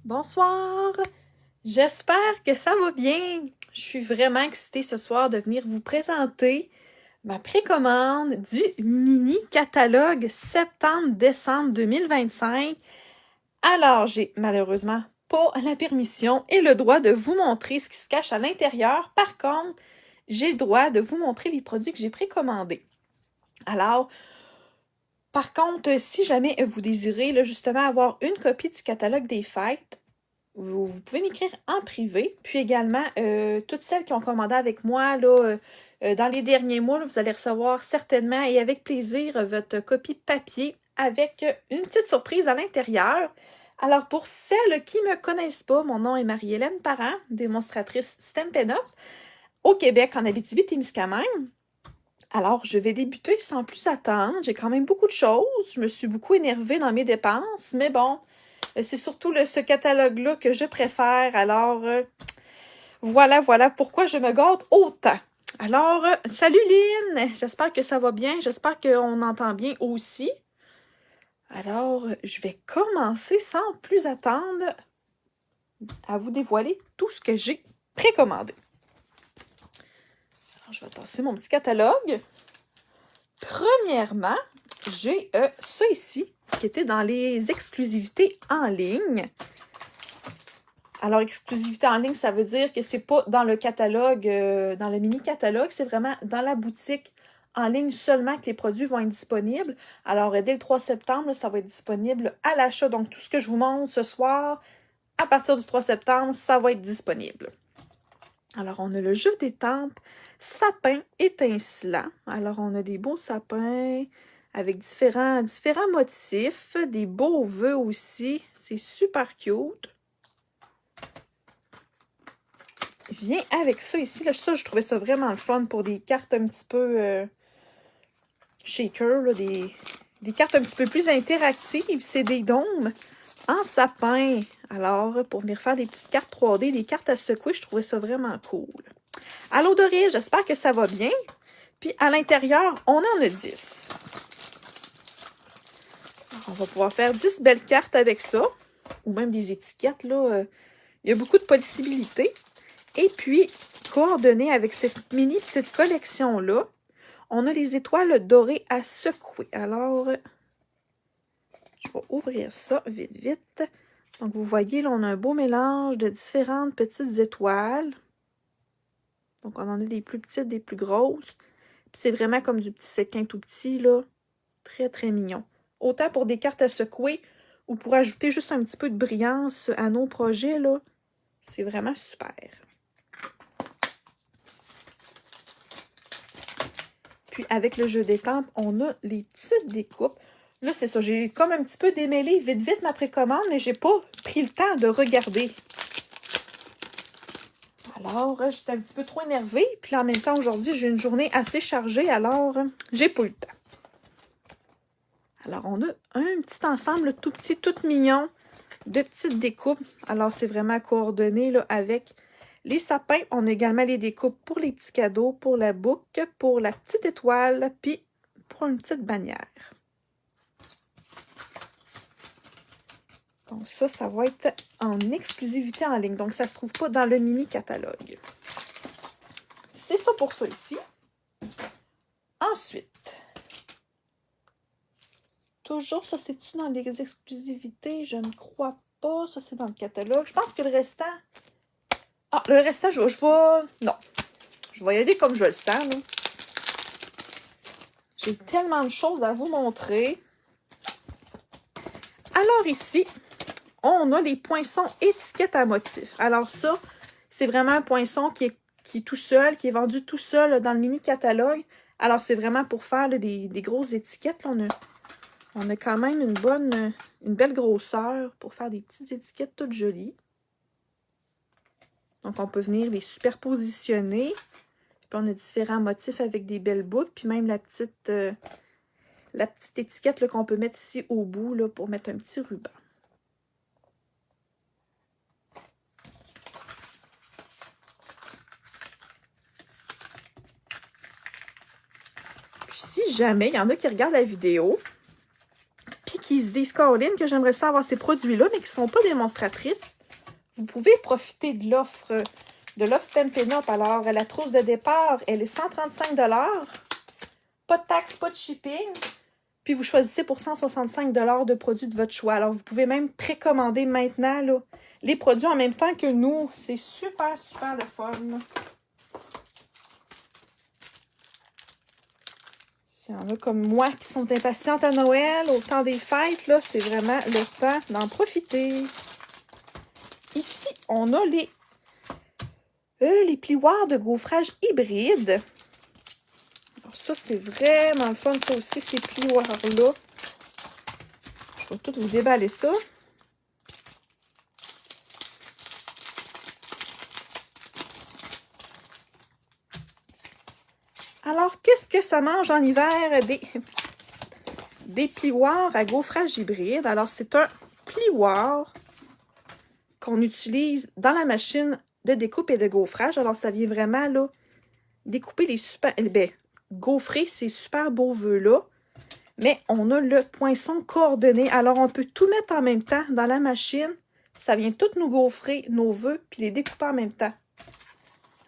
Bonsoir! J'espère que ça va bien. Je suis vraiment excitée ce soir de venir vous présenter ma précommande du mini catalogue septembre-décembre 2025. Alors, j'ai malheureusement pas la permission et le droit de vous montrer ce qui se cache à l'intérieur. Par contre, j'ai le droit de vous montrer les produits que j'ai précommandés. Alors, par contre, si jamais vous désirez là, justement avoir une copie du catalogue des fêtes, vous pouvez m'écrire en privé. Puis également, toutes celles qui ont commandé avec moi là, dans les derniers mois, là, vous allez recevoir certainement et avec plaisir votre copie papier avec une petite surprise à l'intérieur. Alors, pour celles qui ne me connaissent pas, mon nom est Marie-Hélène Parent, démonstratrice Stampin' Up, au Québec, en Abitibi-Témiscamingue. Alors, je vais débuter sans plus attendre. J'ai quand même beaucoup de choses. Je me suis beaucoup énervée dans mes dépenses, mais bon, c'est surtout ce catalogue-là que je préfère. Alors, voilà pourquoi je me gâte autant. Alors, salut Lynn! J'espère que ça va bien. J'espère qu'on entend bien aussi. Alors, je vais commencer sans plus attendre à vous dévoiler tout ce que j'ai précommandé. Alors, je vais tasser mon petit catalogue. Premièrement, j'ai ça ici, qui était dans les exclusivités en ligne. Alors, exclusivité en ligne, ça veut dire que c'est pas dans le catalogue, dans le mini-catalogue, c'est vraiment dans la boutique en ligne seulement que les produits vont être disponibles. Alors, dès le 3 septembre, ça va être disponible à l'achat. Donc, tout ce que je vous montre ce soir, à partir du 3 septembre, ça va être disponible. Alors, on a le jeu d'étampes sapin étincelant. Alors, on a des beaux sapins avec différents motifs, des beaux vœux aussi. C'est super cute. Vient avec ça ici. Là, ça, je trouvais ça vraiment le fun pour des cartes un petit peu shaker, là, des cartes un petit peu plus interactives. C'est des dômes en sapin. Alors, pour venir faire des petites cartes 3D, des cartes à secouer, je trouvais ça vraiment cool. Allô Doré, j'espère que ça va bien. Puis à l'intérieur, on en a 10. Alors, on va pouvoir faire 10 belles cartes avec ça. Ou même des étiquettes, là. Il y a beaucoup de possibilités. Et puis, coordonné avec cette mini petite collection-là, on a les étoiles dorées à secouer. Alors, je vais ouvrir ça vite. Donc, vous voyez, là, on a un beau mélange de différentes petites étoiles. Donc, on en a des plus petites, des plus grosses. Puis, c'est vraiment comme du petit séquin tout petit, là. Très, très mignon. Autant pour des cartes à secouer ou pour ajouter juste un petit peu de brillance à nos projets, là. C'est vraiment super. Puis, avec le jeu d'étampes, on a les petites découpes. Là, c'est ça. J'ai comme un petit peu démêlé vite ma précommande, mais j'ai pas pris le temps de regarder. Alors, j'étais un petit peu trop énervée. Puis en même temps, aujourd'hui, j'ai une journée assez chargée. Alors, j'ai pas eu le temps. Alors, on a un petit ensemble tout petit, tout mignon de petites découpes. Alors, c'est vraiment coordonné là, avec les sapins. On a également les découpes pour les petits cadeaux, pour la boucle, pour la petite étoile, puis pour une petite bannière. Donc ça va être en exclusivité en ligne. Donc, ça ne se trouve pas dans le mini-catalogue. C'est ça pour ça ici. Ensuite, toujours, ça, c'est-tu dans les exclusivités? Je ne crois pas. Ça, c'est dans le catalogue. Je pense que le restant... Ah, le restant, je vais... Non. Je vais y aller comme je le sens, là. J'ai tellement de choses à vous montrer. Alors ici, on a les poinçons étiquettes à motifs. Alors ça, c'est vraiment un poinçon qui est tout seul, qui est vendu tout seul là, dans le mini-catalogue. Alors, c'est vraiment pour faire là, des grosses étiquettes. Là, on a quand même une belle grosseur pour faire des petites étiquettes toutes jolies. Donc, on peut venir les superpositionner. Puis, on a différents motifs avec des belles boucles. Puis même la petite étiquette qu'on peut mettre ici au bout là, pour mettre un petit ruban. Puis si jamais il y en a qui regardent la vidéo, puis qui se disent, Caroline, que j'aimerais ça avoir ces produits-là, mais qui ne sont pas démonstratrices, vous pouvez profiter de l'offre Stampin' Up. Alors, la trousse de départ, elle est 135 $. Pas de taxe, pas de shipping. Puis vous choisissez pour 165 $ de produits de votre choix. Alors, vous pouvez même précommander maintenant là, les produits en même temps que nous. C'est super, super le fun. S'il y en a comme moi qui sont impatientes à Noël, au temps des fêtes, là, c'est vraiment le temps d'en profiter. Ici, on a les plioirs de gaufrage hybride. Alors ça, c'est vraiment le fun, ça aussi, ces plioirs-là. Je vais tout vous déballer ça. Alors, qu'est-ce que ça mange en hiver? Des plioirs à gaufrage hybride. Alors, c'est un plioir qu'on utilise dans la machine de découpe et de gaufrage. Alors, ça vient vraiment, là, découper gaufrer ces super beaux vœux-là. Mais on a le poinçon coordonné. Alors, on peut tout mettre en même temps dans la machine. Ça vient tout nous gaufrer nos vœux, puis les découper en même temps.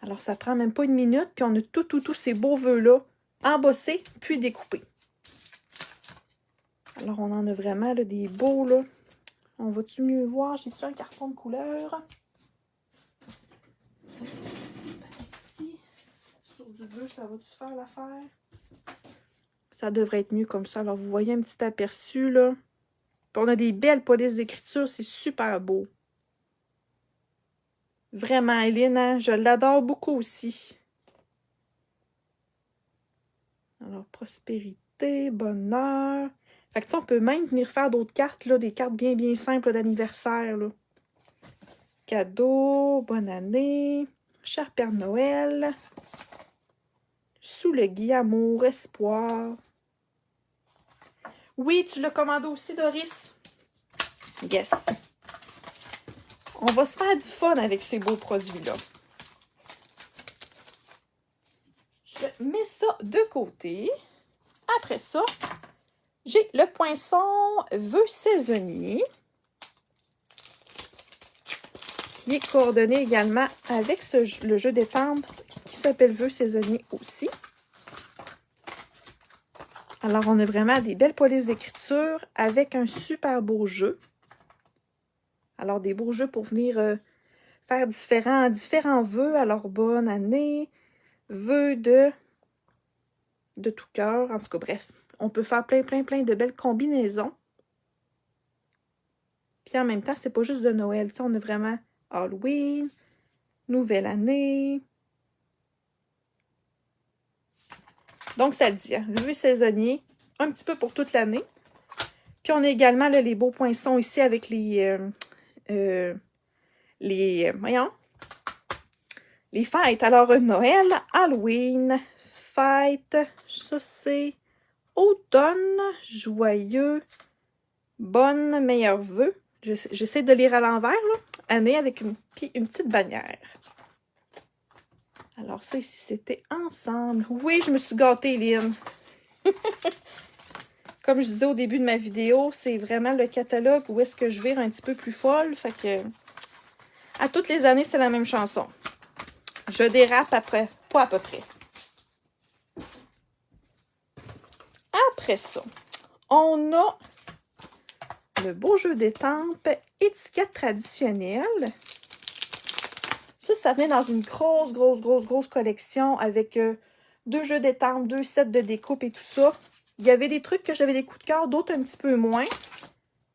Alors, ça prend même pas une minute, puis on a tous ces beaux vœux-là embossés, puis découpés. Alors, on en a vraiment là, des beaux, là. On va-tu mieux voir? J'ai-tu un carton de couleur? Ici, sur du bleu, ça va-tu faire l'affaire? Ça devrait être mieux comme ça. Alors, vous voyez un petit aperçu, là. Puis on a des belles polices d'écriture. C'est super beau. Vraiment, Eileen, hein? Je l'adore beaucoup aussi. Alors, prospérité, bonheur. Fait que, tu sais, on peut même venir faire d'autres cartes, là. Des cartes bien, bien simples d'anniversaire, là. Cadeau, bonne année, cher Père Noël, sous le gui, amour, espoir. Oui, tu l'as commandé aussi, Doris? Yes. On va se faire du fun avec ces beaux produits-là. Je mets ça de côté. Après ça, j'ai le poinçon vœux saisonnier, qui est coordonné également avec le jeu des tendres qui s'appelle vœux saisonnier aussi. Alors, on a vraiment des belles polices d'écriture avec un super beau jeu. Alors, des beaux jeux pour venir faire différents vœux. Alors, bonne année, vœux de tout cœur. En tout cas, bref, on peut faire plein de belles combinaisons. Puis en même temps, c'est pas juste de Noël. Tu sais, on a vraiment Halloween, Nouvelle année. Donc, ça le dit, hein? Vœux saisonniers, un petit peu pour toute l'année. Puis on a également là, les beaux poinçons ici avec les fêtes. Alors, Noël, Halloween, fêtes, ça c'est automne, joyeux, bonne, meilleurs vœux. J'essaie de lire à l'envers, là. Année avec une petite bannière. Alors, ça ici, c'était ensemble. Oui, je me suis gâtée, Lynn. Comme je disais au début de ma vidéo, c'est vraiment le catalogue où est-ce que je vire un petit peu plus folle. Fait que, à toutes les années, c'est la même chanson. Je dérape après, pas à peu près. Après ça, on a le beau jeu d'étampes étiquette traditionnelle. Ça venait dans une grosse collection avec 2 jeux d'étampes, 2 sets de découpe et tout ça. Il y avait des trucs que j'avais des coups de cœur, d'autres un petit peu moins.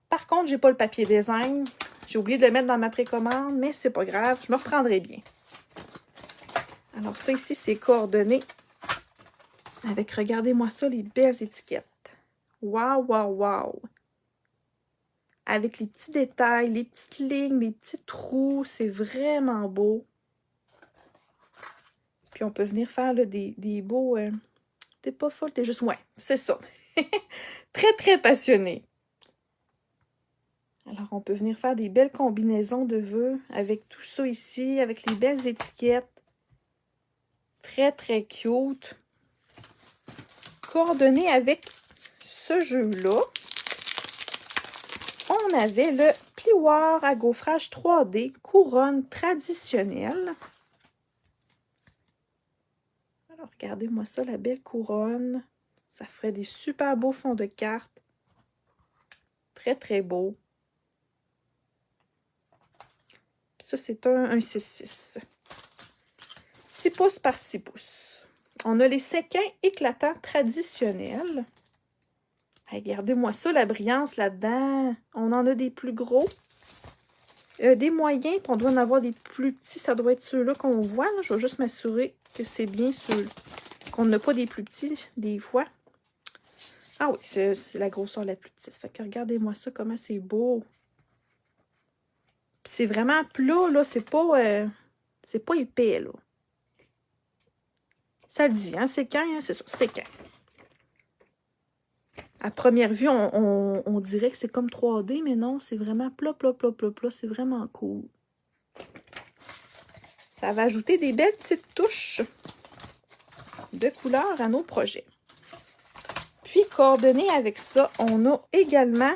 Par contre, j'ai pas le papier design. J'ai oublié de le mettre dans ma précommande, mais c'est pas grave, je me reprendrai bien. Alors ça ici, c'est coordonné avec, regardez-moi ça, les belles étiquettes. Wow! Avec les petits détails, les petites lignes, les petits trous, c'est vraiment beau. Puis on peut venir faire là, des beaux... T'es pas folle, t'es juste... Ouais, c'est ça. Très passionnée. Alors, on peut venir faire des belles combinaisons de vœux avec tout ça ici, avec les belles étiquettes. Très cute. Coordonné avec ce jeu-là, on avait le plioir à gaufrage 3D, couronne traditionnelle. Alors, regardez-moi ça, la belle couronne. Ça ferait des super beaux fonds de cartes. Très, très beau. Puis ça, c'est un 6-6. 6 pouces par 6 pouces. On a les séquins éclatants traditionnels. Regardez-moi ça, la brillance là-dedans. On en a des plus gros. Des moyens, puis on doit en avoir des plus petits. Ça doit être ceux-là qu'on voit. Là. Je vais juste m'assurer que c'est bien ceux qu'on n'a pas des plus petits, des fois. Ah oui, c'est la grosseur la plus petite. Fait que regardez-moi ça, comment c'est beau. C'est vraiment plat, là. C'est pas épais, là. Ça le dit, hein? Séquin, hein? C'est ça, séquin. À première vue, on dirait que c'est comme 3D, mais non, c'est vraiment plat, plat, plat, plat, plat. C'est vraiment cool. Ça va ajouter des belles petites touches de couleurs à nos projets. Puis, coordonné avec ça, on a également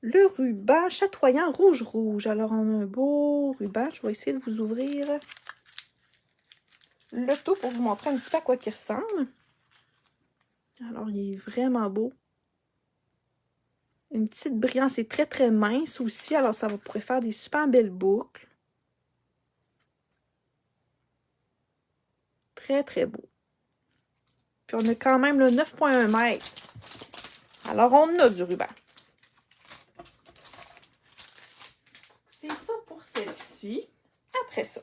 le ruban chatoyant rouge-rouge. Alors, on a un beau ruban. Je vais essayer de vous ouvrir le tout pour vous montrer un petit peu à quoi il ressemble. Alors, il est vraiment beau. Une petite brillance, c'est très, très mince aussi. Alors, ça pourrait faire des super belles boucles. Très, très beau. Puis, on a quand même le 9,1 m. Alors, on a du ruban. C'est ça pour celle-ci. Après ça.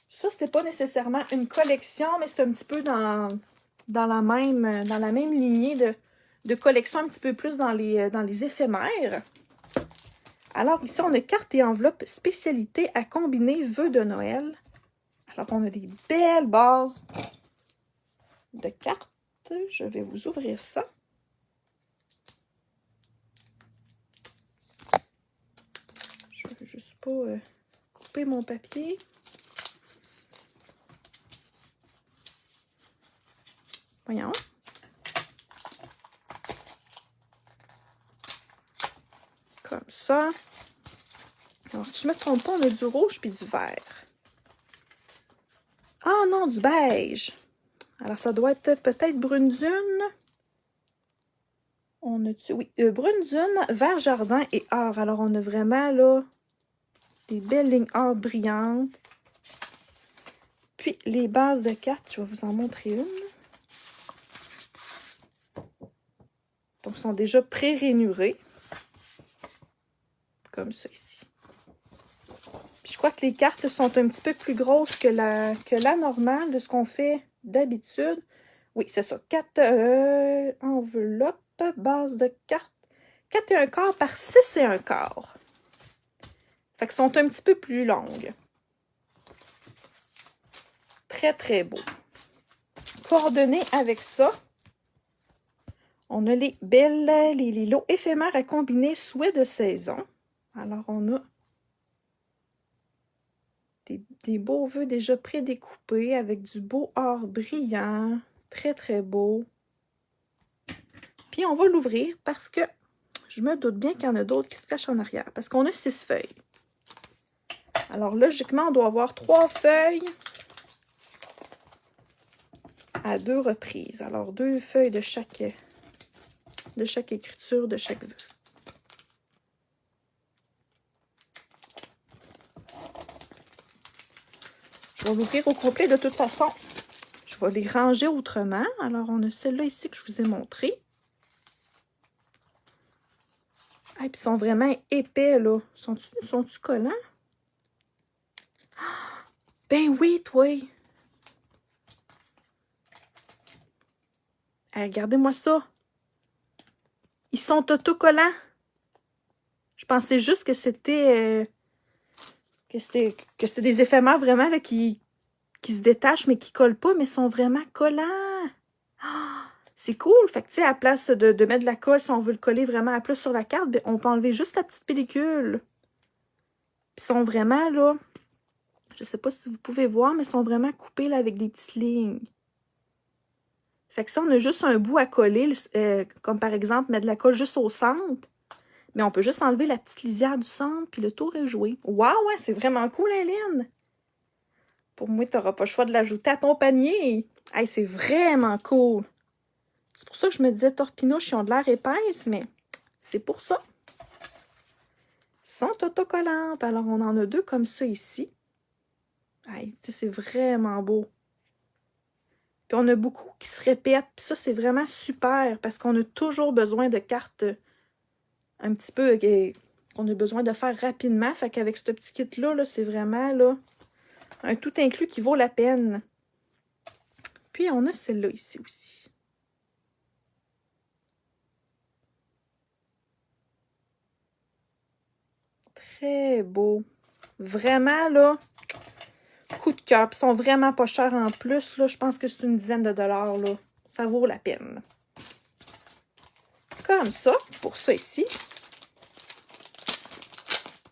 Ça, c'était pas nécessairement une collection, mais c'est un petit peu dans la même lignée de collection, un petit peu plus dans les éphémères. Alors, ici, on a carte et enveloppe spécialité à combiner vœux de Noël. Alors, on a des belles bases de cartes. Je vais vous ouvrir ça. Je ne veux juste pas couper mon papier. Voyons. Comme ça. Alors, si je ne me trompe pas, on a du rouge puis du vert. Ah non, du beige. Alors, ça doit être peut-être brune dune. On a-tu... Oui, brune dune, vert jardin et or. Alors, on a vraiment, là, des belles lignes or brillantes. Puis, les bases de cartes, je vais vous en montrer une. Donc, sont déjà pré-rainurées. Comme ça ici. Puis, je crois que les cartes sont un petit peu plus grosses que la normale de ce qu'on fait d'habitude. Oui, c'est ça. 4 enveloppes, base de cartes. 4,25 par 6,25. Fait qu'elles sont un petit peu plus longues. Très, très beau. Coordonné avec ça, on a les lots éphémères à combiner souhaits de saison. Alors, on a des beaux vœux déjà prédécoupés avec du beau or brillant. Très, très beau. Puis, on va l'ouvrir parce que je me doute bien qu'il y en a d'autres qui se cachent en arrière. Parce qu'on a 6 feuilles. Alors, logiquement, on doit avoir 3 feuilles à 2 reprises. Alors, 2 feuilles de chaque écriture, de chaque vœu. Je vais l'ouvrir au complet de toute façon. Je vais les ranger autrement. Alors, on a celle-là ici que je vous ai montrée. Ah, puis ils sont vraiment épais, là. Sont-tu collants? Ben oui, toi! Hey, regardez-moi ça! Ils sont autocollants! Je pensais juste que c'était des éphémères vraiment là, qui se détachent, mais qui ne collent pas, mais sont vraiment collants! Ah, c'est cool! Fait que, tu sais, à la place de mettre de la colle, si on veut le coller vraiment à plus sur la carte, ben, on peut enlever juste la petite pellicule. Puis ils sont vraiment, là, je sais pas si vous pouvez voir, mais ils sont vraiment coupés là, avec des petites lignes. Fait que si on a juste un bout à coller, comme par exemple mettre de la colle juste au centre, mais on peut juste enlever la petite lisière du centre, puis le tour est joué. Waouh, ouais, c'est vraiment cool, Hélène! Pour moi, tu n'auras pas le choix de l'ajouter à ton panier. Hey, c'est vraiment cool. C'est pour ça que je me disais torpinouches, ils ont de l'air épaisses, mais c'est pour ça. Ils sont autocollantes. Alors, on en a 2 comme ça ici. Hey, c'est vraiment beau. Puis on a beaucoup qui se répètent. Puis ça, c'est vraiment super parce qu'on a toujours besoin de cartes un petit peu qu'on a besoin de faire rapidement. Fait qu'avec ce petit kit-là, -là, c'est vraiment là, un tout inclus qui vaut la peine. Puis on a celle-là ici aussi. Très beau. Vraiment, là, coup de cœur. Puis ils sont vraiment pas chers en plus. Là, je pense que c'est une dizaine de dollars. Là. Ça vaut la peine. Comme ça, pour ça ici.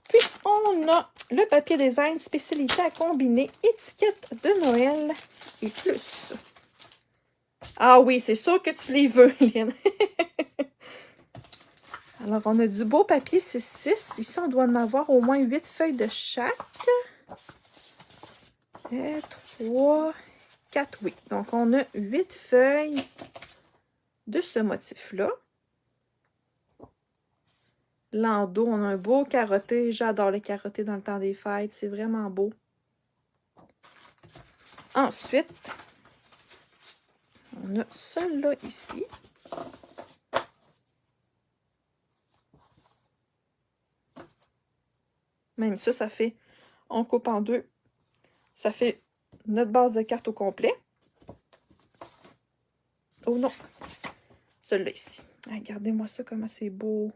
Puis, on a le papier design spécialité à combiner, étiquette de Noël et plus. Ah oui, c'est sûr que tu les veux, Lynn. Alors, on a du beau papier 6-6. Ici, on doit en avoir au moins 8 feuilles de chaque. 3, 4, oui. Donc, on a 8 feuilles de ce motif-là. L'endos, on a un beau carotté. J'adore le carotté dans le temps des fêtes. C'est vraiment beau. Ensuite, on a celui-là ici. Même ça fait, on coupe en 2. Ça fait notre base de carte au complet. Oh non! Celui-là ici. Regardez-moi ça, comment c'est beau.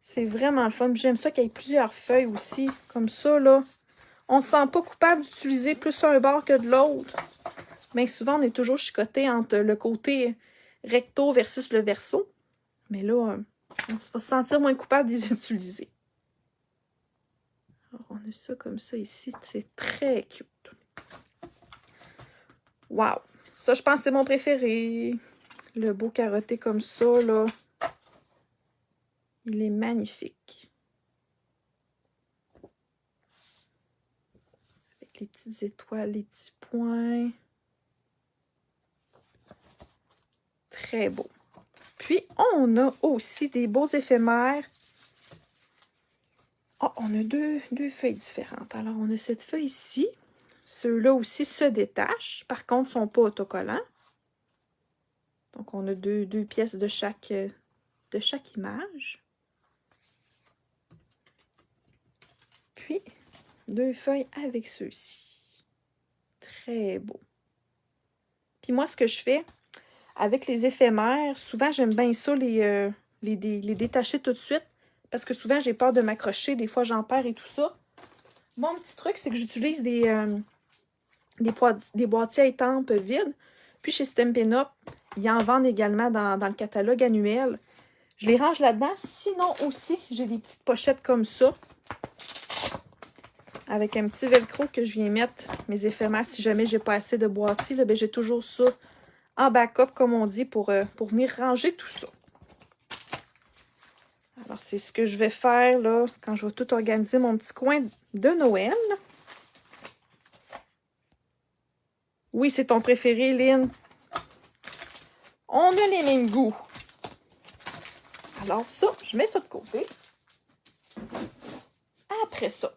C'est vraiment le fun. J'aime ça qu'il y ait plusieurs feuilles aussi. Comme ça, là. On ne se sent pas coupable d'utiliser plus un bord que de l'autre. Mais souvent, on est toujours chicoté entre le côté recto versus le verso. Mais là, on va se sentir moins coupable de les utiliser. Alors, on a ça comme ça ici. C'est très cute. Wow! Ça, je pense que c'est mon préféré. Le beau carotté comme ça, là. Il est magnifique. Avec les petites étoiles, les petits points. Très beau. Puis, on a aussi des beaux éphémères. Oh, on a deux feuilles différentes. Alors, on a cette feuille ici. Ceux-là aussi se détachent. Par contre, ils ne sont pas autocollants. Donc, on a deux pièces de chaque image. Puis, 2 feuilles avec ceux-ci. Très beau. Puis moi, ce que je fais avec les éphémères, souvent, j'aime bien ça les détacher tout de suite. Parce que souvent, j'ai peur de m'accrocher. Des fois, j'en perds et tout ça. Mon petit truc, c'est que j'utilise des boîtiers à étampes vides. Puis chez Stampin' Up, ils en vendent également dans le catalogue annuel. Je les range là-dedans. Sinon aussi, j'ai des petites pochettes comme ça. Avec un petit velcro que je viens mettre mes éphémères. Si jamais j'ai pas assez de boîtiers, ben j'ai toujours ça en backup, comme on dit, pour venir ranger tout ça. Alors, c'est ce que je vais faire là quand je vais tout organiser mon petit coin de Noël. Oui, c'est ton préféré, Lynn. On a les mêmes goûts. Alors ça, je mets ça de côté. Après ça,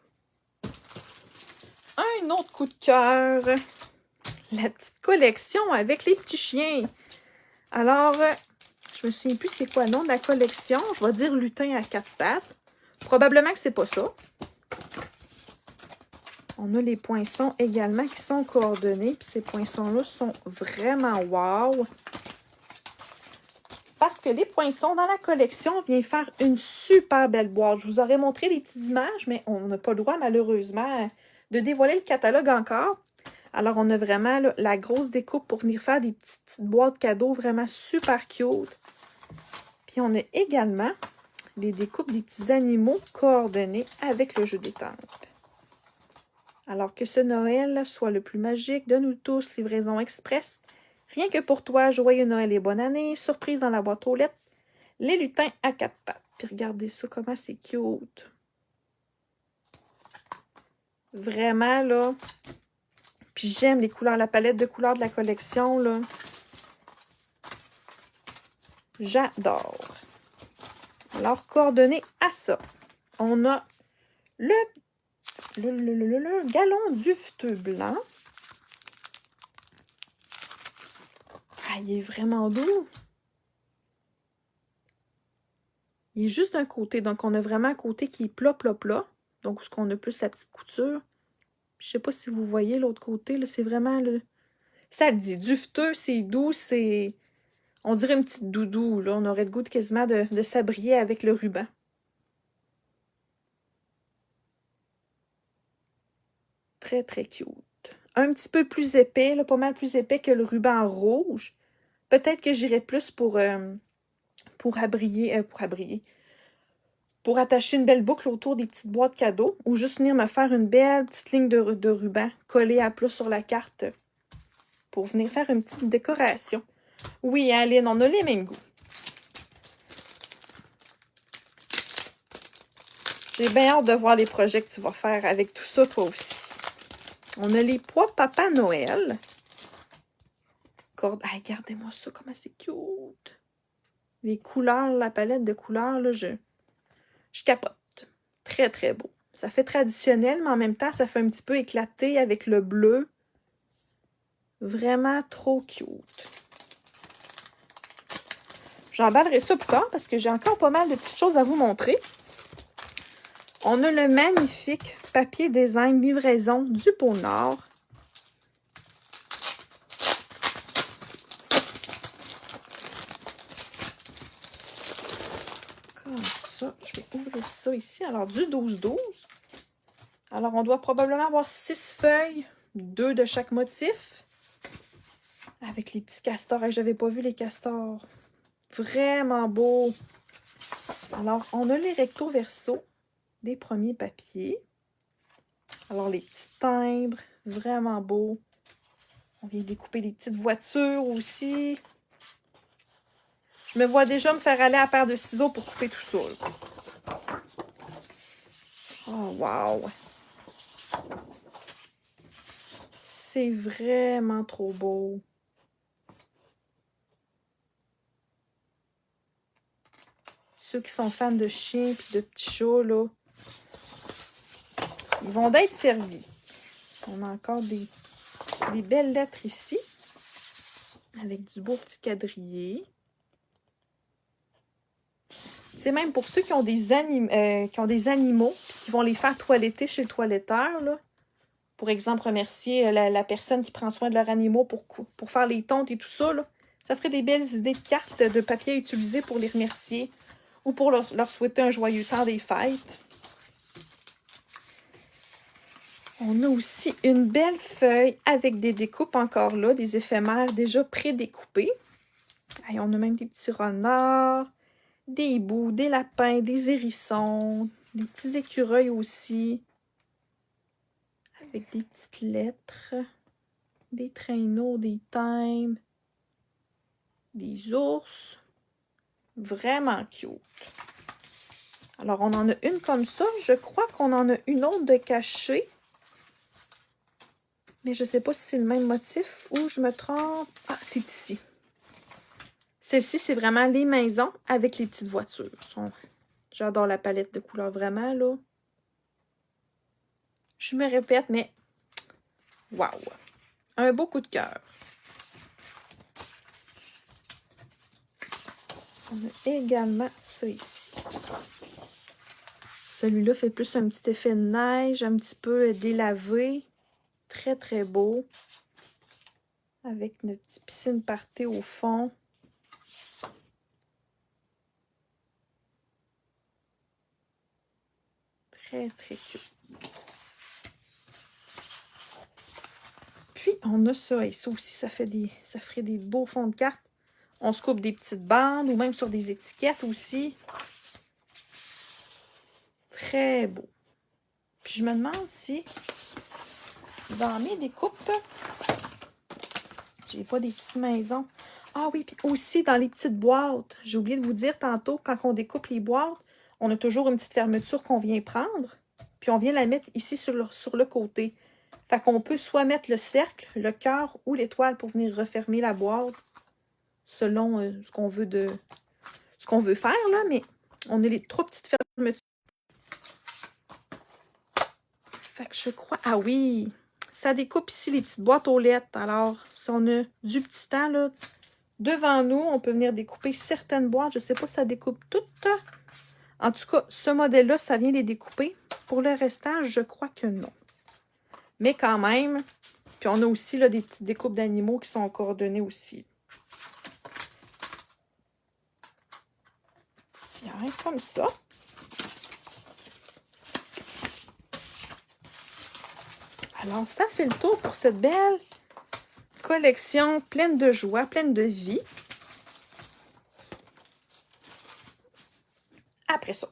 un autre coup de cœur. La petite collection avec les petits chiens. Alors, je me souviens plus c'est quoi le nom de la collection. Je vais dire lutin à 4 pattes. Probablement que c'est pas ça. On a les poinçons également qui sont coordonnés. Puis ces poinçons-là sont vraiment wow. Parce que les poinçons dans la collection viennent faire une super belle boîte. Je vous aurais montré les petites images, mais on n'a pas le droit malheureusement de dévoiler le catalogue encore. Alors, on a vraiment là, la grosse découpe pour venir faire des petites boîtes cadeaux vraiment super cute. Puis, on a également les découpes des petits animaux coordonnés avec le jeu d'étampes. Alors que ce Noël soit le plus magique de nous tous, livraison express. Rien que pour toi, joyeux Noël et bonne année. Surprise dans la boîte aux lettres. Les lutins à 4 pattes. Puis regardez ça, comment c'est cute. Vraiment, là. Puis j'aime les couleurs, la palette de couleurs de la collection, là. J'adore. Alors, coordonnées à ça. On a le galon duveteux blanc. Ah, il est vraiment doux. Il est juste d'un côté. Donc, on a vraiment un côté qui est plat, plat, plat. Donc, où est-ce qu'on a plus la petite couture. Je sais pas si vous voyez l'autre côté. C'est vraiment le... Ça le dit. Duveteux, c'est doux, c'est... On dirait une petite doudou, là. On aurait le goût de quasiment de s'abrier avec le ruban. Très, très cute. Un petit peu plus épais, là, pas mal plus épais que le ruban rouge. Peut-être que j'irais plus pour attacher une belle boucle autour des petites boîtes cadeaux ou juste venir me faire une belle petite ligne de ruban collée à plat sur la carte pour venir faire une petite décoration. Oui, Aline, on a les mêmes goûts. J'ai bien hâte de voir les projets que tu vas faire avec tout ça, toi aussi. On a les pois Papa Noël. Hey, regardez-moi ça, comment c'est cute. Les couleurs, la palette de couleurs, là, je capote. Très, très beau. Ça fait traditionnel, mais en même temps, ça fait un petit peu éclaté avec le bleu. Vraiment trop cute. J'emballerai ça plus tard parce que j'ai encore pas mal de petites choses à vous montrer. On a le magnifique papier design livraison du Pôle Nord. Comme ça, je vais ouvrir ça ici. Alors, du 12-12. Alors, on doit probablement avoir 6 feuilles, 2 de chaque motif. Avec les petits castors. Je n'avais pas vu les castors. Vraiment beau. Alors, on a les recto verso des premiers papiers. Alors, les petits timbres, vraiment beau. On vient découper les petites voitures aussi. Je me vois déjà me faire aller à paire de ciseaux pour couper tout ça. Oh, wow! C'est vraiment trop beau. Ceux qui sont fans de chiens et de petits chats, là, ils vont d'être servis. On a encore des belles lettres ici. Avec du beau petit quadrillé. C'est même pour ceux qui ont des animaux et qui vont les faire toiletter chez le toiletteur, là. Pour exemple, remercier la personne qui prend soin de leurs animaux pour faire les tontes et tout ça, là. Ça ferait des belles idées de cartes de papier à utiliser pour les remercier ou pour leur souhaiter un joyeux temps des fêtes. On a aussi une belle feuille avec des découpes encore là, des éphémères déjà pré-découpés. On a même des petits renards, des hiboux, des lapins, des hérissons, des petits écureuils aussi. Avec des petites lettres, des traîneaux, des timbres, des ours. Vraiment cute. Alors, on en a une comme ça. Je crois qu'on en a une autre de cachée. Mais je ne sais pas si c'est le même motif ou je me trompe. Ah, c'est ici. Celle-ci, c'est vraiment les maisons avec les petites voitures. J'adore la palette de couleurs, vraiment, là. Je me répète, mais waouh! Un beau coup de cœur. On a également ça ici. Celui-là fait plus un petit effet de neige, un petit peu délavé. Très, très beau. Avec notre petite piscine party au fond. Très, très cute. Puis, on a ça. Et ça aussi, ça ferait des beaux fonds de cartes. On se coupe des petites bandes ou même sur des étiquettes aussi. Très beau. Puis, je me demande si dans mes découpes, j'ai pas des petites maisons. Ah oui, puis aussi dans les petites boîtes. J'ai oublié de vous dire tantôt, quand on découpe les boîtes, on a toujours une petite fermeture qu'on vient prendre. Puis on vient la mettre ici sur le côté. Fait qu'on peut soit mettre le cercle, le cœur ou l'étoile pour venir refermer la boîte. Selon ce qu'on veut faire, là. Mais on a les 3 petites fermetures. Fait que je crois... Ah oui! Ça découpe ici les petites boîtes aux lettres. Alors, si on a du petit temps, là, devant nous, on peut venir découper certaines boîtes. Je ne sais pas si ça découpe toutes. En tout cas, ce modèle-là, ça vient les découper. Pour le restant, je crois que non. Mais quand même, puis on a aussi là, des petites découpes d'animaux qui sont coordonnées aussi. Tiens, comme ça. Alors, ça fait le tour pour cette belle collection pleine de joie, pleine de vie. Après ça,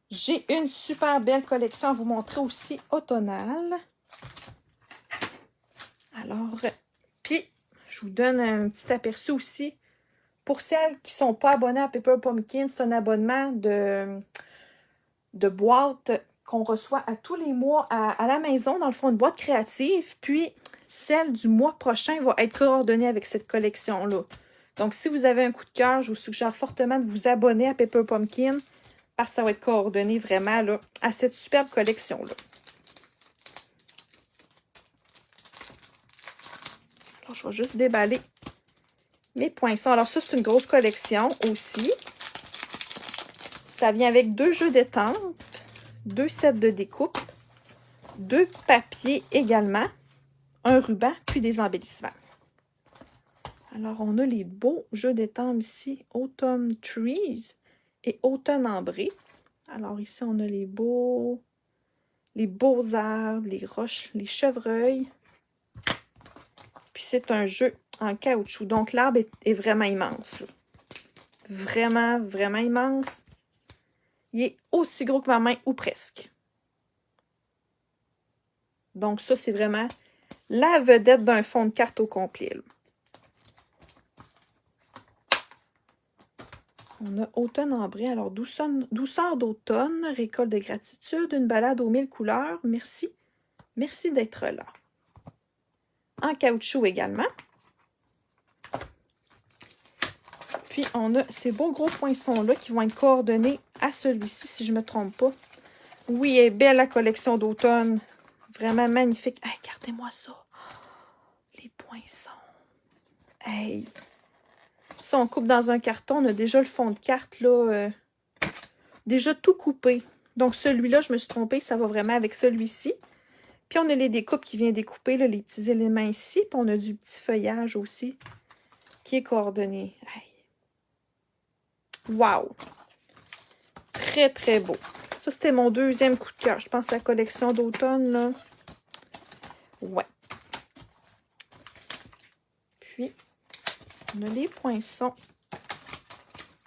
j'ai une super belle collection à vous montrer aussi automnale. Alors, puis, je vous donne un petit aperçu aussi. Pour celles qui ne sont pas abonnées à Pepper Pumpkin, c'est un abonnement de boîte qu'on reçoit à tous les mois à la maison, dans le fond, une boîte créative. Puis, celle du mois prochain va être coordonnée avec cette collection-là. Donc, si vous avez un coup de cœur, je vous suggère fortement de vous abonner à Pepper Pumpkin parce que ça va être coordonné vraiment là, à cette superbe collection-là. Alors, je vais juste déballer mes poinçons. Alors, ça, c'est une grosse collection aussi. Ça vient avec 2 jeux d'étampes, 2 sets de découpe, 2 papiers également, un ruban, puis des embellissements. Alors, on a les beaux jeux d'étampes ici, Autumn Trees et Automne Ambré. Alors, ici, on a les beaux arbres, les roches, les chevreuils. Puis, c'est un jeu en caoutchouc. Donc, l'arbre est vraiment immense, là. Vraiment, vraiment immense. Il est aussi gros que ma main, ou presque. Donc, ça, c'est vraiment la vedette d'un fond de carte au complet, là. On a Automne Ambré. Alors, douceur d'automne, récolte de gratitude, une balade aux 1000 couleurs. Merci. Merci d'être là. En caoutchouc également. Puis, on a ces beaux gros poinçons-là qui vont être coordonnés à celui-ci, si je ne me trompe pas. Oui, elle est belle la collection d'automne. Vraiment magnifique. Hey, regardez-moi ça. Les poinçons. Hey. Si on coupe dans un carton, on a déjà le fond de carte, là, déjà tout coupé. Donc, celui-là, je me suis trompée, ça va vraiment avec celui-ci. Puis, on a les découpes qui viennent découper, là, les petits éléments ici. Puis, on a du petit feuillage aussi qui est coordonné. Hey. Wow! Très, très beau. Ça, c'était mon deuxième coup de cœur. Je pense que la collection d'automne, là. Ouais. Puis, on a les poinçons.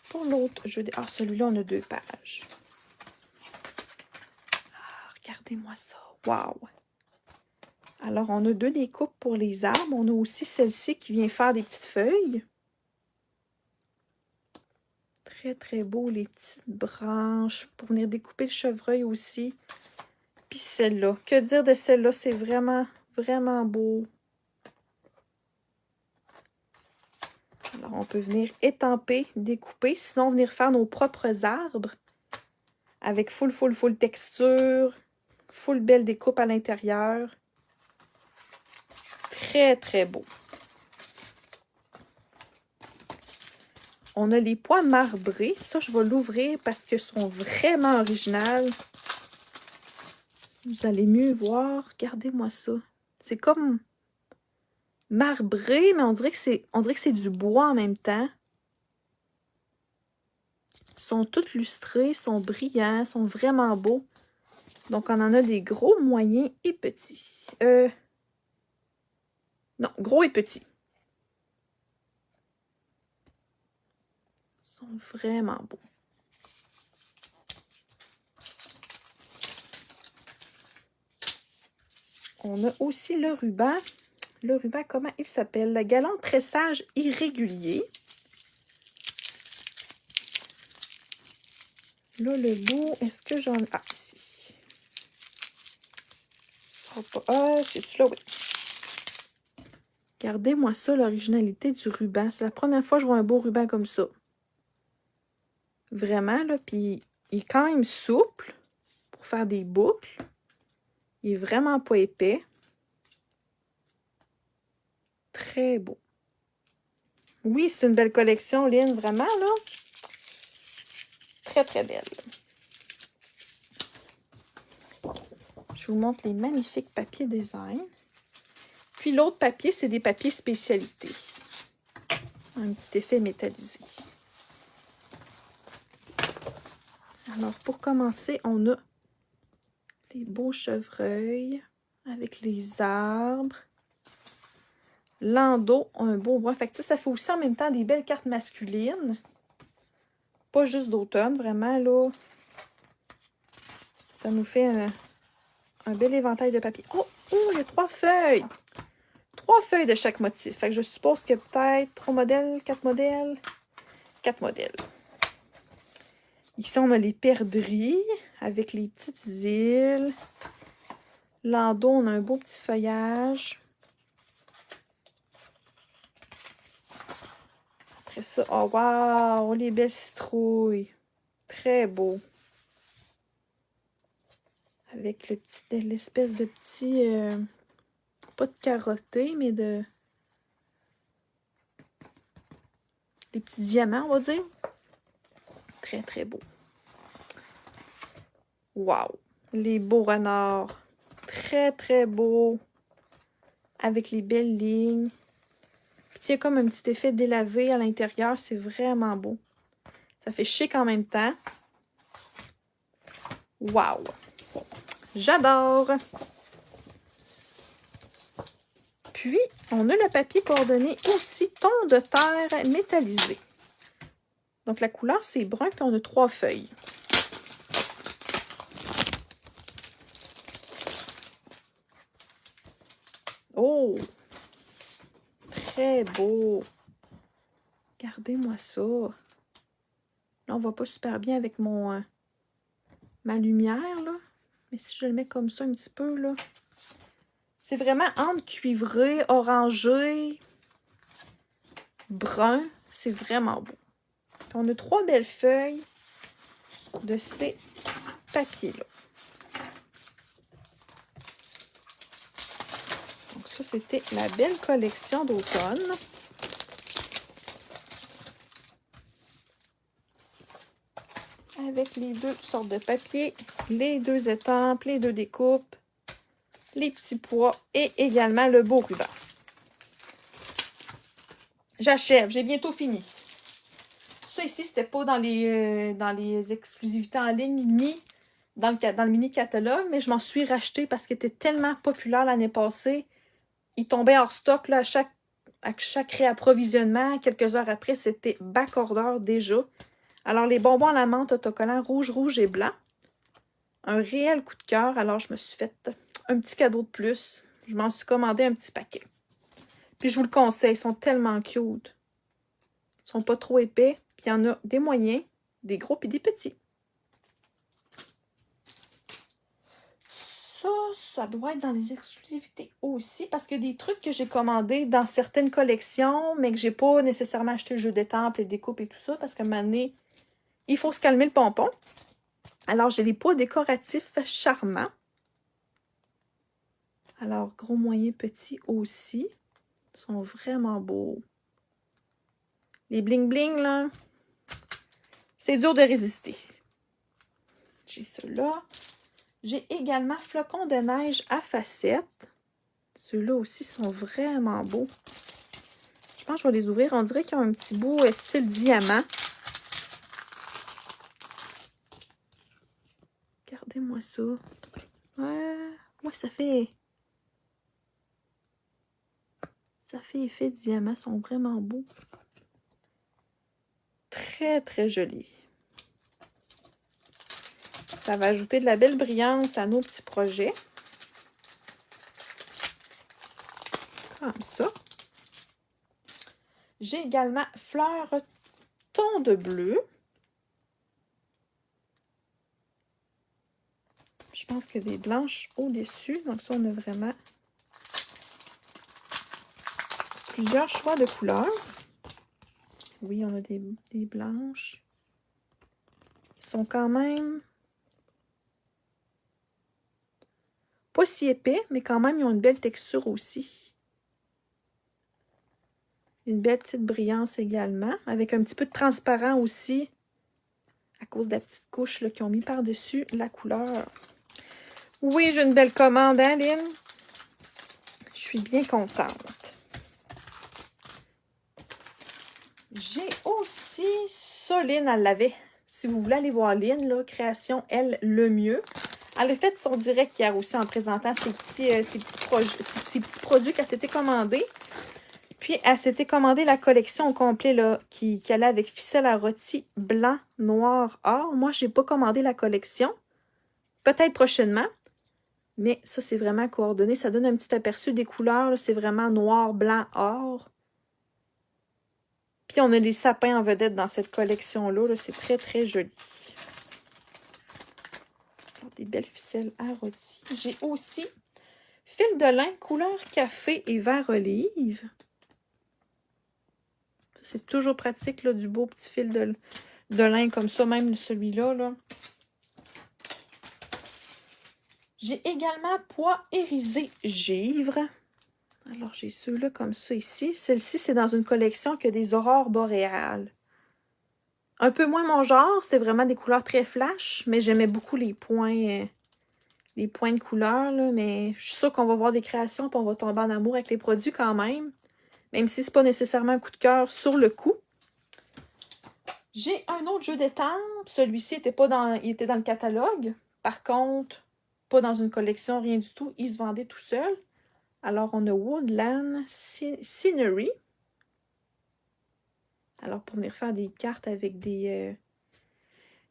Pour l'autre, ah, celui-là, on a 2 pages. Ah, regardez-moi ça. Wow! Alors, on a 2 découpes pour les arbres. On a aussi celle-ci qui vient faire des petites feuilles. Très, très beau, les petites branches pour venir découper le chevreuil aussi. Puis celle-là. Que dire de celle-là? C'est vraiment, vraiment beau. Alors, on peut venir étamper, découper. Sinon, venir faire nos propres arbres avec full texture. Full belle découpe à l'intérieur. Très, très beau. On a les pois marbrés. Ça, je vais l'ouvrir parce qu'ils sont vraiment originales. Vous allez mieux voir. Regardez-moi ça. C'est comme marbré, mais on dirait que c'est du bois en même temps. Ils sont tous lustrés, sont brillants, sont vraiment beaux. Donc, on en a des gros, moyens et petits. Non, gros et petits. Ils sont vraiment beaux. on a aussi le ruban. Le ruban, comment il s'appelle? Le galant tressage irrégulier. Là, le bout, est-ce que j'en ai... Ah, ici. Ce sera pas... Ah, c'est-tu là? Oui. Regardez-moi ça, l'originalité du ruban. C'est la première fois que je vois un beau ruban comme ça. Vraiment, là. Puis, il est quand même souple pour faire des boucles. Il est vraiment pas épais. Très beau. Oui, c'est une belle collection, Lynn, vraiment, là. Très, très belle. Je vous montre les magnifiques papiers design. Puis l'autre papier, c'est des papiers spécialités. Un petit effet métallisé. Alors, pour commencer, on a les beaux chevreuils avec les arbres. Landau, un beau bois. Fait que ça fait aussi en même temps des belles cartes masculines. Pas juste d'automne, vraiment, là. Ça nous fait un bel éventail de papier. Oh, il y a 3 feuilles. 3 feuilles de chaque motif. Fait que je suppose qu'il y a peut-être 3 modèles, 4 modèles. 4 modèles. Ici, on a les perdrix avec les petites îles. Landau, on a un beau petit feuillage. Après ça, oh wow, les belles citrouilles. Très beau. Avec l'espèce de petit... pas de carotté, mais de... des petits diamants, on va dire. Très, très beau. Wow! Les beaux renards. Très, très beau. Avec les belles lignes. Puis il y a comme un petit effet délavé à l'intérieur. C'est vraiment beau. Ça fait chic en même temps. Wow! J'adore! Puis, on a le papier coordonné aussi ton de terre métallisé. Donc, la couleur, c'est brun, puis on a 3 feuilles. Oh! Très beau! Regardez-moi ça! Là, on voit pas super bien avec ma lumière, là. Mais si je le mets comme ça un petit peu, là... C'est vraiment entre cuivré, orangé, brun. C'est vraiment beau. Puis on a 3 belles feuilles de ces papiers-là. Donc ça, c'était la belle collection d'automne. Avec les 2 sortes de papiers, les 2 étampes, les 2 découpes, les petits pois et également le beau ruban. J'achève, j'ai bientôt fini. Ça ici, c'était pas dans les exclusivités en ligne ni dans le mini-catalogue, mais je m'en suis racheté parce qu'il était tellement populaire l'année passée. Il tombait hors stock là, à chaque réapprovisionnement. Quelques heures après, c'était back-order déjà. Alors, les bonbons à la menthe autocollants rouge, rouge et blanc. Un réel coup de cœur. Alors, je me suis fait un petit cadeau de plus. Je m'en suis commandé un petit paquet. Puis, je vous le conseille. Ils sont tellement cute. Ils sont pas trop épais. Puis, il y en a des moyens, des gros puis des petits. Ça doit être dans les exclusivités aussi. Parce que des trucs que j'ai commandés dans certaines collections, mais que j'ai pas nécessairement acheté le jeu d'étampes, les découpes et tout ça. Parce qu'à un moment donné, il faut se calmer le pompon. Alors, j'ai les pois décoratifs charmants. Alors, gros, moyen, petit aussi. Ils sont vraiment beaux. Les bling-bling, là, c'est dur de résister. J'ai ceux-là. J'ai également flocons de neige à facettes. Ceux-là aussi sont vraiment beaux. Je pense que je vais les ouvrir. On dirait qu'ils ont un petit bout style diamant. Regardez-moi ça. Ouais, ça fait effet diamant. Ils sont vraiment beaux. Très, très jolis. Ça va ajouter de la belle brillance à nos petits projets. Comme ça. J'ai également fleurs ton de bleu. Je pense qu'il y a des blanches au-dessus. Donc ça, on a vraiment plusieurs choix de couleurs. Oui, on a des blanches. Ils sont quand même pas si épais, mais quand même, ils ont une belle texture aussi. Une belle petite brillance également, avec un petit peu de transparent aussi, à cause de la petite couche qu'ils ont mis par-dessus la couleur. Oui, j'ai une belle commande, hein, Lynn? Je suis bien contente. J'ai aussi ça, Lynn, elle l'avait. Si vous voulez aller voir Lynn, là, Création, elle, le mieux. Elle a fait son direct hier aussi en présentant ses petits produits qu'elle s'était commandés. Puis, elle s'était commandé la collection au complet là, qui allait avec ficelle à rôti blanc, noir, or. Moi, je n'ai pas commandé la collection. Peut-être prochainement. Mais ça, c'est vraiment coordonné. Ça donne un petit aperçu des couleurs. C'est vraiment noir, blanc, or. Puis, on a les sapins en vedette dans cette collection-là. -là, c'est très, très joli. Des belles ficelles à rôti. J'ai aussi fil de lin couleur café et vert olive. C'est toujours pratique, là, du beau petit fil de lin comme ça, même celui-là. Là. J'ai également pois irisé givre. Alors, j'ai ceux-là comme ça ici. Celle-ci, c'est dans une collection qui a des aurores boréales. Un peu moins mon genre, c'était vraiment des couleurs très flash, mais j'aimais beaucoup les points de couleur, là, mais je suis sûre qu'on va voir des créations et on va tomber en amour avec les produits quand même. Même si c'est pas nécessairement un coup de cœur sur le coup. J'ai un autre jeu d'étampes. Celui-ci il était dans le catalogue. Par contre, pas dans une collection, rien du tout. Il se vendait tout seul. Alors, on a Woodland Scenery. Alors, pour venir faire des cartes avec des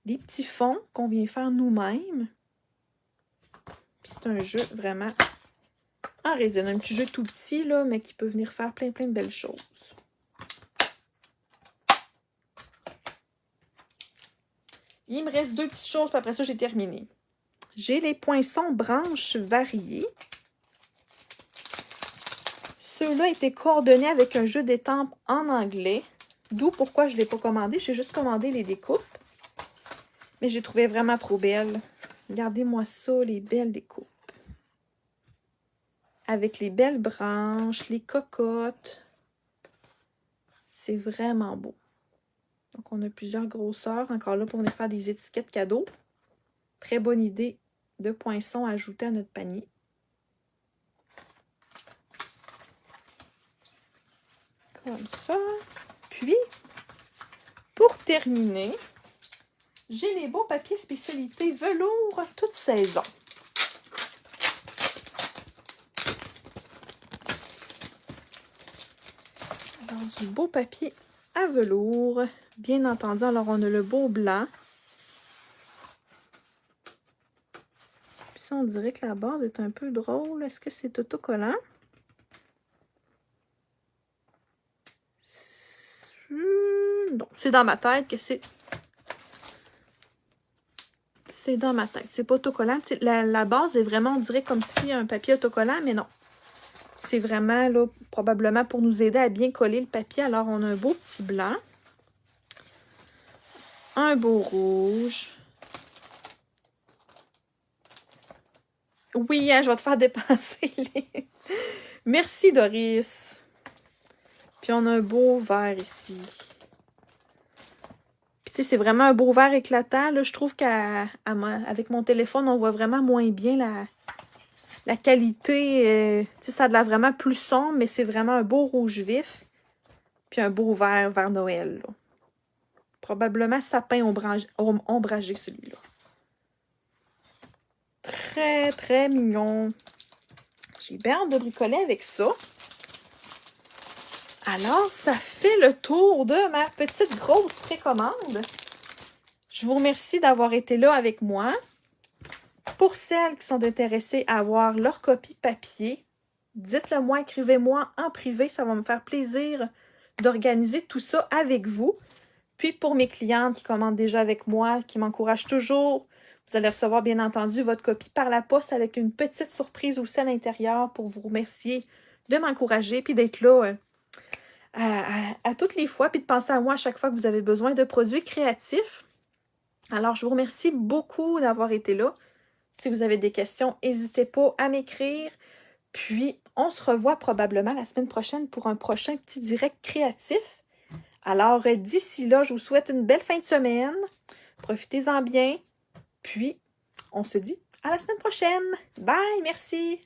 petits fonds qu'on vient faire nous-mêmes. Puis c'est un jeu vraiment en résine. Un petit jeu tout petit, là, mais qui peut venir faire plein de belles choses. Il me reste deux petites choses, puis après ça, j'ai terminé. J'ai les poinçons branches variées. Ceux-là étaient coordonnés avec un jeu d'étampes en anglais. D'où pourquoi je ne l'ai pas commandé. J'ai juste commandé les découpes. Mais j'ai trouvé vraiment trop belles. Regardez-moi ça, les belles découpes. Avec les belles branches, les cocottes. C'est vraiment beau. Donc, on a plusieurs grosseurs. Encore là, pour venir faire des étiquettes cadeaux. Très bonne idée de poinçons à ajouter à notre panier. Comme ça. Puis, pour terminer, j'ai les beaux papiers spécialité velours toute saison. Alors, du beau papier à velours. Bien entendu, alors on a le beau blanc. Puis ça, on dirait que la base est un peu drôle. Est-ce que c'est autocollant? Non, c'est dans ma tête que c'est... C'est dans ma tête. C'est pas autocollant. La base est vraiment, on dirait, comme si un papier autocollant, mais non. C'est vraiment, là, probablement pour nous aider à bien coller le papier. Alors, on a un beau petit blanc. Un beau rouge. Oui, hein, je vais te faire dépenser les... Merci, Doris. Puis, on a un beau vert ici. Puis, tu sais, c'est vraiment un beau vert éclatant. Là, je trouve qu'avec mon téléphone, on voit vraiment moins bien la qualité. Tu sais, ça a de l'air vraiment plus sombre, mais c'est vraiment un beau rouge vif. Puis, un beau vert vers Noël, là. Probablement sapin ombragé, celui-là. Très, très mignon. J'ai bien hâte de bricoler avec ça. Alors, ça fait le tour de ma petite grosse précommande. Je vous remercie d'avoir été là avec moi. Pour celles qui sont intéressées à avoir leur copie papier, dites-le moi, écrivez-moi en privé, ça va me faire plaisir d'organiser tout ça avec vous. Puis pour mes clientes qui commandent déjà avec moi, qui m'encouragent toujours, vous allez recevoir bien entendu votre copie par la poste avec une petite surprise aussi à l'intérieur pour vous remercier de m'encourager puis d'être là à toutes les fois puis de penser à moi à chaque fois que vous avez besoin de produits créatifs. Alors, je vous remercie beaucoup d'avoir été là. Si vous avez des questions, n'hésitez pas à m'écrire. Puis, on se revoit probablement la semaine prochaine pour un prochain petit direct créatif. Alors, d'ici là, je vous souhaite une belle fin de semaine. Profitez-en bien. Puis, on se dit à la semaine prochaine. Bye, merci.